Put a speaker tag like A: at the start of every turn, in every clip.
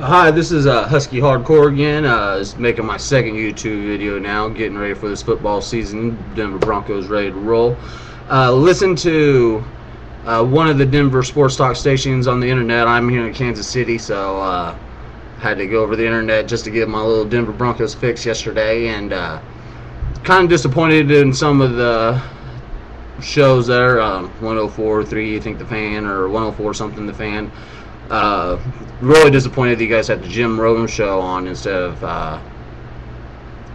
A: Hi, this is Husky Hardcore again. Just making my second YouTube video now, getting ready for this football season. Denver Broncos ready to roll. Listen to one of the Denver sports talk stations on the internet. I'm here in Kansas City, so had to go over the internet just to get my little Denver Broncos fix yesterday, and kind of disappointed in some of the shows there. 104.3, you think the fan, or 104 something the fan. Really disappointed that you guys had the Jim Rome show on instead of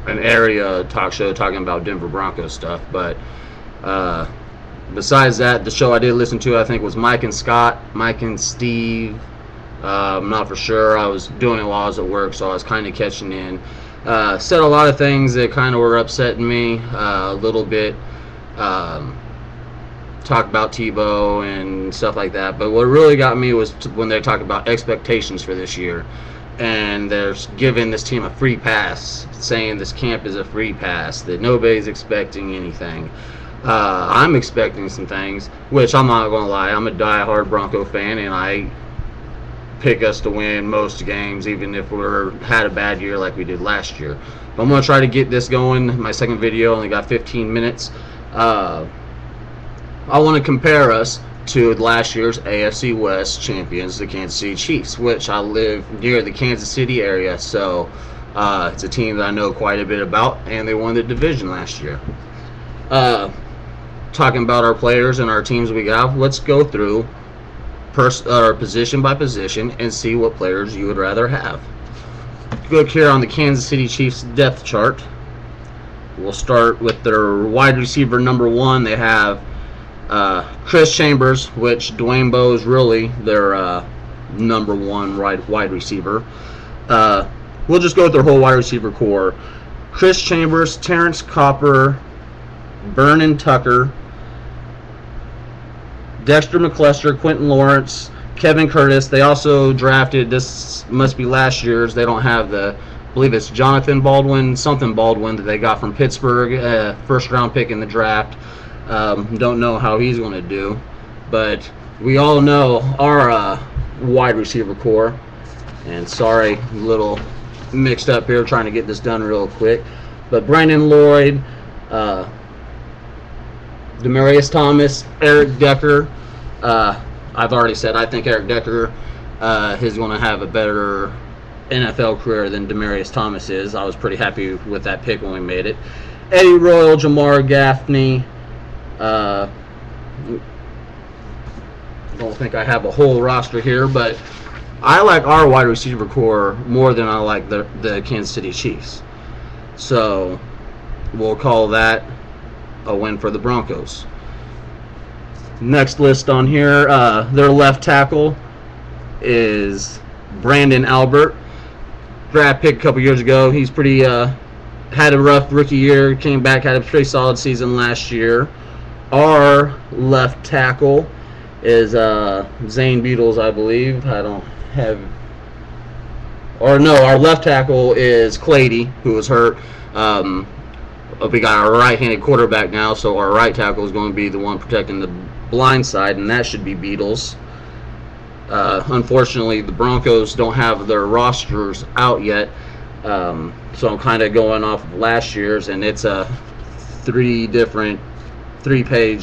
A: an area talk show talking about Denver Broncos stuff. But besides that, the show I did listen to, I think, was Mike and Scott, Mike and Steve. I'm not for sure. I was doing it while I was at work, so I was kind of catching in. Said a lot of things that kind of were upsetting me a little bit. Talk about Tebow and stuff like that, but what really got me was when they talk about expectations for this year, and they're giving this team a free pass, saying this camp is a free pass, that nobody's expecting anything. I'm expecting some things, which I'm not going to lie, I'm a die-hard Bronco fan, and I pick us to win most games, even if we're had a bad year like we did last year. But I'm going to try to get this going. My second video only got 15 minutes. I want to compare us to last year's AFC West champions, the Kansas City Chiefs, which I live near the Kansas City area, so it's a team that I know quite a bit about, and they won the division last year. Talking about our players and our teams we got, let's go through position by position and see what players you would rather have. Look here on the Kansas City Chiefs depth chart. We'll start with their wide receiver number one. They have Chris Chambers, which Dwayne Bowe is really their number one wide receiver. We'll just go with their whole wide receiver core. Chris Chambers, Terrence Copper, Vernon Tucker, Dexter McCluster, Quentin Lawrence, Kevin Curtis. They also drafted, this must be last year's, they don't have the, I believe it's Jonathan Baldwin, something Baldwin, that they got from Pittsburgh, first round pick in the draft. Don't know how he's going to do, but we all know our wide receiver core. And sorry, a little mixed up here trying to get this done real quick. But Brandon Lloyd, Demaryius Thomas, Eric Decker. I've already said I think Eric Decker is going to have a better NFL career than Demaryius Thomas is. I was pretty happy with that pick when we made it. Eddie Royal, Jamar Gaffney. Don't think I have a whole roster here, but I like our wide receiver core more than I like the Kansas City Chiefs. So we'll call that a win for the Broncos. Next list on here, their left tackle is Brandon Albert. Draft pick a couple years ago. He's pretty had a rough rookie year, came back, had a pretty solid season last year. Our left tackle is Zane Beadles, I believe. I don't have, or no, our left tackle is Clady, who was hurt. We got our right-handed quarterback now, so our right tackle is going to be the one protecting the blind side, and that should be Beadles. Unfortunately, the Broncos don't have their rosters out yet, so I'm kind of going off of last year's, and it's a three-page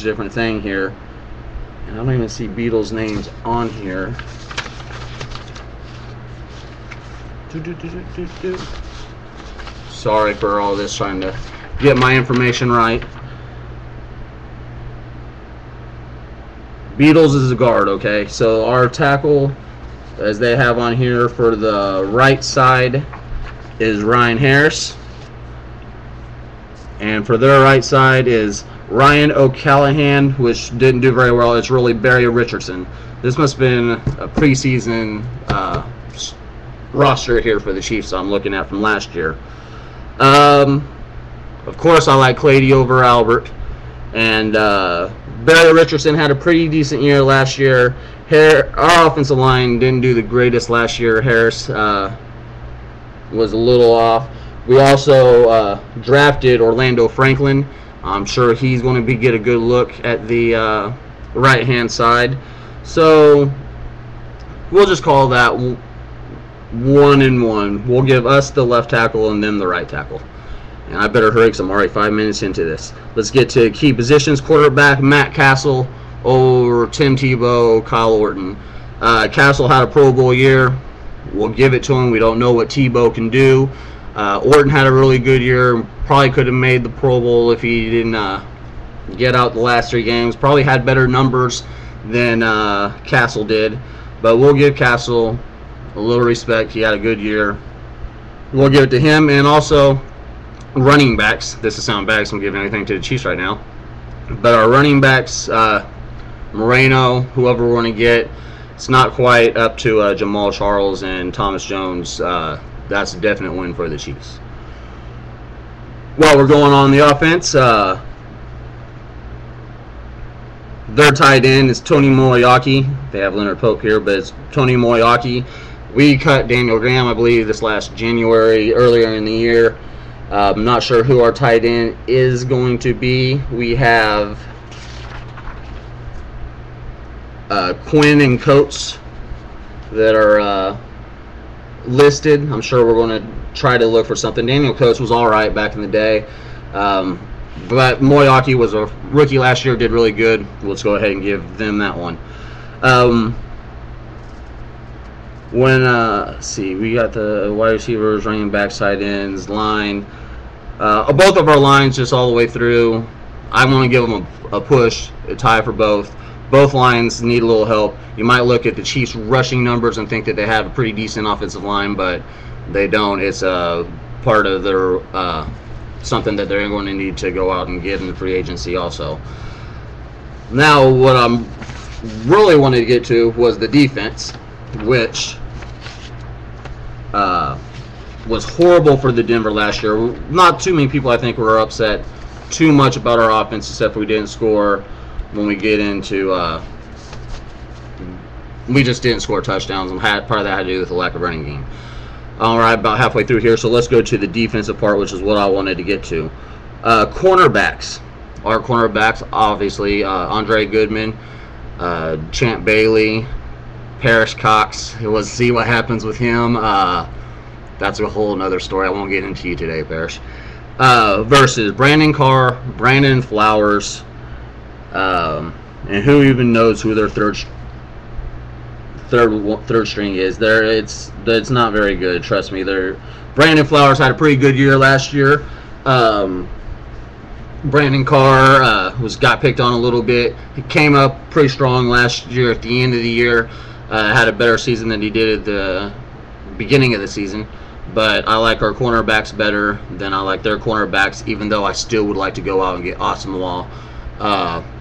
A: different thing here, and I don't even see Beadles' names on here. Sorry for all this, trying to get my information right. Beadles is a guard, okay? So our tackle, as they have on here for the right side, is Ryan Harris, and for their right side is Ryan O'Callahan, which didn't do very well. It's really Barry Richardson. This must have been a preseason roster here for the Chiefs I'm looking at from last year. Of course, I like Clady over Albert. And Barry Richardson had a pretty decent year last year. Our offensive line didn't do the greatest last year. Harris was a little off. We also drafted Orlando Franklin. I'm sure he's going to get a good look at the right-hand side. So we'll just call that 1-1. We'll give us the left tackle and them the right tackle. And I better hurry because I'm already 5 minutes into this. Let's get to key positions. Quarterback, Matt Castle over Tim Tebow, Kyle Orton. Castle had a Pro Bowl year. We'll give it to him. We don't know what Tebow can do. Orton had a really good year. Probably could have made the Pro Bowl if he didn't get out the last 3 games. Probably had better numbers than Castle did. But we'll give Castle a little respect. He had a good year. We'll give it to him. And also running backs. This is sound bad, so I'm giving anything to the Chiefs right now. But our running backs, Moreno, whoever we're going to get, it's not quite up to Jamal Charles and Thomas Jones. That's a definite win for the Chiefs. While we're going on the offense, their tight end is Tony Moyaki. They have Leonard Pope here, but it's Tony Moyaki. We cut Daniel Graham, I believe, this last January, earlier in the year. I'm not sure who our tight end is going to be. We have Quinn and Coates that are listed. I'm sure we're going to try to look for something. Daniel Coates was all right back in the day. But Moyaki was a rookie last year, did really good. Let's go ahead and give them that one. Let's see, we got the wide receivers, running backs, tight ends, line. Both of our lines just all the way through. I want to give them a push, a tie for both. Both lines need a little help. You might look at the Chiefs' rushing numbers and think that they have a pretty decent offensive line, but they don't. It's a part of their something that they're going to need to go out and get in the free agency also. Now, what I'm really wanted to get to was the defense, which was horrible for the Denver last year. Not too many people, I think, were upset too much about our offense, except for we didn't score when we get into we just didn't score touchdowns, and part of that had to do with the lack of running game. All right, about halfway through here, so let's go to the defensive part, which is what I wanted to get to. Cornerbacks. Our cornerbacks, obviously, Andre Goodman, Champ Bailey, Parrish Cox. Let's see what happens with him. That's a whole other story. I won't get into you today, Parrish. Versus Brandon Carr, Brandon Flowers, and who even knows who their third string is. It's not very good. Trust me. Brandon Flowers had a pretty good year last year. Brandon Carr got picked on a little bit. He came up pretty strong last year at the end of the year. Had a better season than he did at the beginning of the season. But I like our cornerbacks better than I like their cornerbacks, even though I still would like to go out and get Asamoah.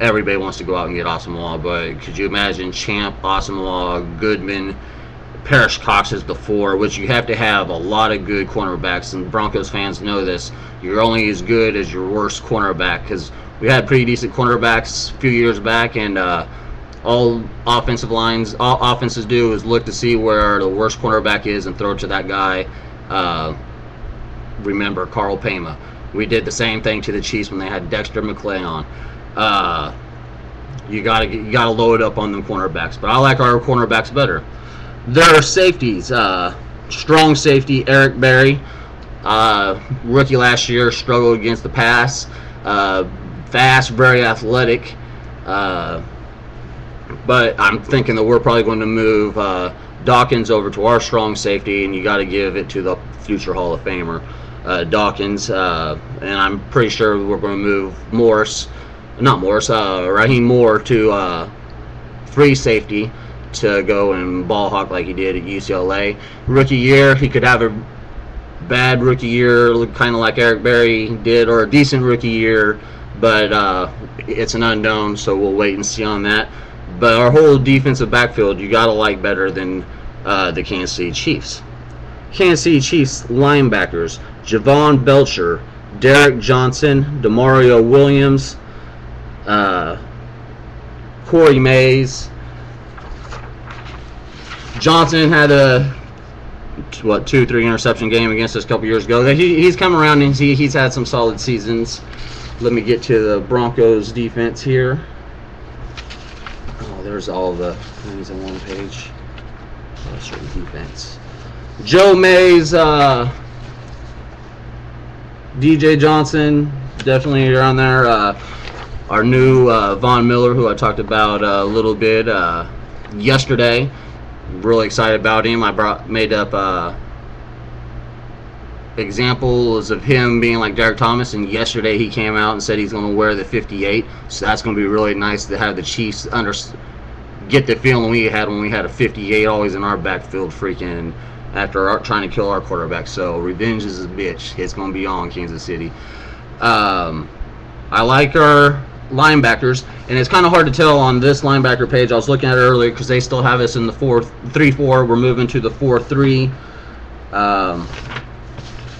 A: Everybody wants to go out and get Asamoah, but could you imagine Champ, Asamoah, Goodman, Parrish Cox is the 4, which you have to have a lot of good cornerbacks, and Broncos fans know this. You're only as good as your worst cornerback, because we had pretty decent cornerbacks a few years back, and all offenses do is look to see where the worst cornerback is and throw it to that guy. Remember Carl Pema. We did the same thing to the Chiefs when they had Dexter McClay on. You gotta load up on them cornerbacks, but I like our cornerbacks better. Their safeties, strong safety Eric Berry, rookie last year, struggled against the pass. Fast, very athletic, but I'm thinking that we're probably going to move Dawkins over to our strong safety, and you got to give it to the future Hall of Famer Dawkins, and I'm pretty sure we're going to move Raheem Moore to free safety to go and ball hawk like he did at UCLA. Rookie year, he could have a bad rookie year, kind of like Eric Berry did, or a decent rookie year, but it's an unknown, so we'll wait and see on that. But our whole defensive backfield, you got to like better than the Kansas City Chiefs. Kansas City Chiefs linebackers, Javon Belcher, Derek Johnson, Demario Williams, Corey Mays. Johnson had a 2-3 interception game against us a couple years ago. He's come around and he's had some solid seasons. Let me get to the Broncos defense here. Oh, there's all the things on one page. Defense. Joe Mays, DJ Johnson, definitely around there. Our new Von Miller, who I talked about a little bit yesterday. Really excited about him. I made up examples of him being like Derek Thomas, and yesterday he came out and said he's going to wear the 58. So that's going to be really nice to have the Chiefs get the feeling we had when we had a 58 always in our backfield, freaking after trying to kill our quarterback. So revenge is a bitch. It's going to be on Kansas City. I like our linebackers, and it's kind of hard to tell on this linebacker page. I was looking at it earlier because they still have us in the 4-3-4. We're moving to the 4-3.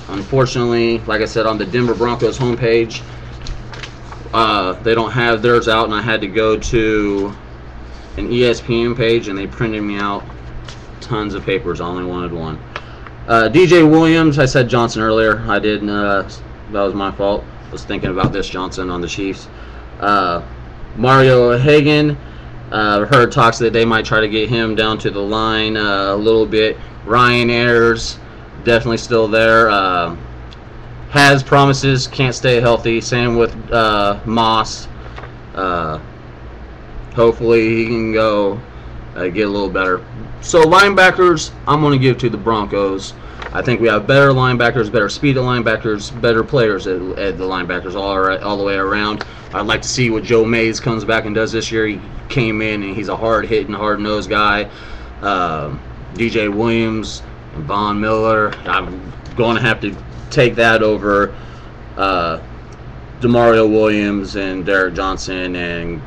A: Unfortunately, like I said, on the Denver Broncos homepage, they don't have theirs out, and I had to go to an ESPN page, and they printed me out tons of papers. I only wanted one. DJ Williams, I said Johnson earlier. I didn't. That was my fault. I was thinking about this Johnson on the Chiefs. Mario Hagan, heard talks that they might try to get him down to the line a little bit. Ryan Ayers, definitely still there. Has promises, can't stay healthy. Same with Moss. Hopefully he can go get a little better. So linebackers, I'm going to give to the Broncos. I think we have better linebackers, better speed of linebackers, better players at the linebackers all the way around. I'd like to see what Joe Mays comes back and does this year. He came in and he's a hard-hitting, hard-nosed guy. DJ Williams and Von Miller, I'm going to have to take that over DeMario Williams and Derek Johnson and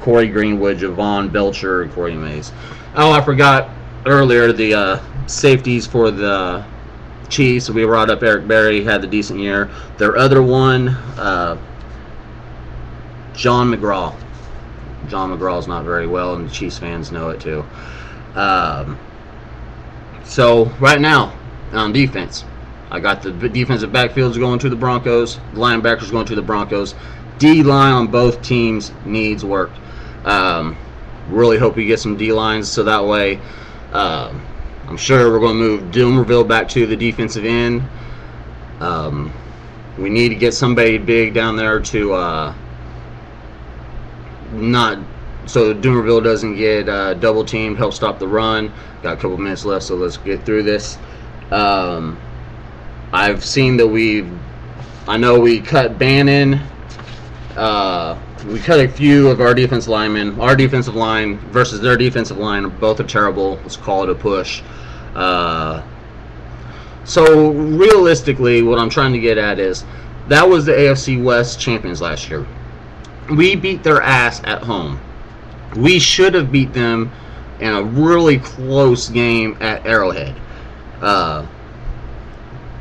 A: Corey Greenwood, Javon Belcher, and Corey Mays. Oh, I forgot earlier the safeties for the Chiefs. We brought up Eric Berry, had the decent year. Their other one, John McGraw. John McGraw's not very well, and the Chiefs fans know it too. So right now on defense, I got the defensive backfields going to the Broncos, the linebackers going to the Broncos. D-line on both teams needs work. Really hope we get some D-lines so that way I'm sure we're going to move Dumerville back to the defensive end. We need to get somebody big down there to not so Dumerville doesn't get double teamed, help stop the run. Got a couple minutes left, so let's get through this. I've seen that I know we cut Bannon. We cut a few of our defensive linemen. Our defensive line versus their defensive line, both are terrible. Let's call it a push. So realistically, what I'm trying to get at is that was the AFC West champions last year. We beat their ass at home. We should have beat them in a really close game at Arrowhead.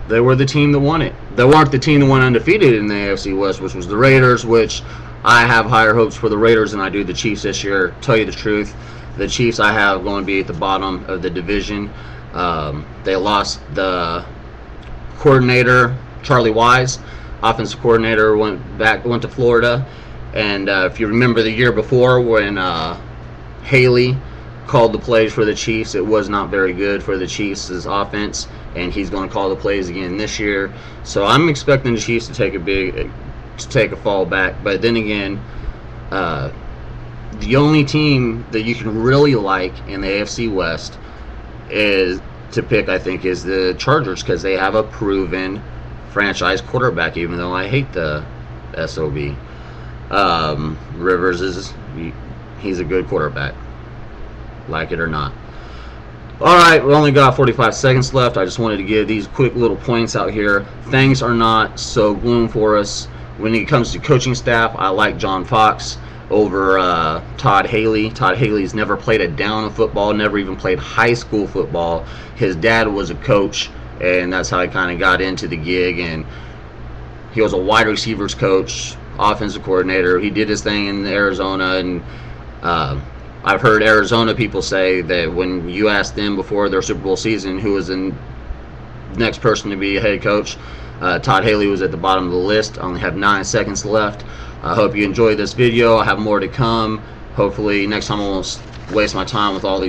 A: They were the team that won it. They weren't the team that went undefeated in the AFC West, which was the Raiders, which I have higher hopes for the Raiders than I do the Chiefs this year. Tell you the truth, the Chiefs I have going to be at the bottom of the division. They lost the coordinator, Charlie Wise. Offensive coordinator went to Florida. And if you remember the year before when Haley called the plays for the Chiefs, it was not very good for the Chiefs' offense, and he's going to call the plays again this year. So I'm expecting the Chiefs to take a fall back. But then again, the only team that you can really like in the AFC West is the Chargers, because they have a proven franchise quarterback, even though I hate the SOB. Rivers he's a good quarterback, like it or not. Alright, we only got 45 seconds left. I just wanted to give these quick little points out here. Things are not so gloom for us. When it comes to coaching staff, I like John Fox over Todd Haley. Todd Haley's never played a down of football, never even played high school football. His dad was a coach, and that's how he kind of got into the gig, and he was a wide receivers coach, offensive coordinator. He did his thing in Arizona, and I've heard Arizona people say that when you asked them before their Super Bowl season who was the next person to be a head coach, Todd Haley was at the bottom of the list. I only have 9 seconds left. I hope you enjoyed this video. I have more to come. Hopefully next time I won't waste my time with all these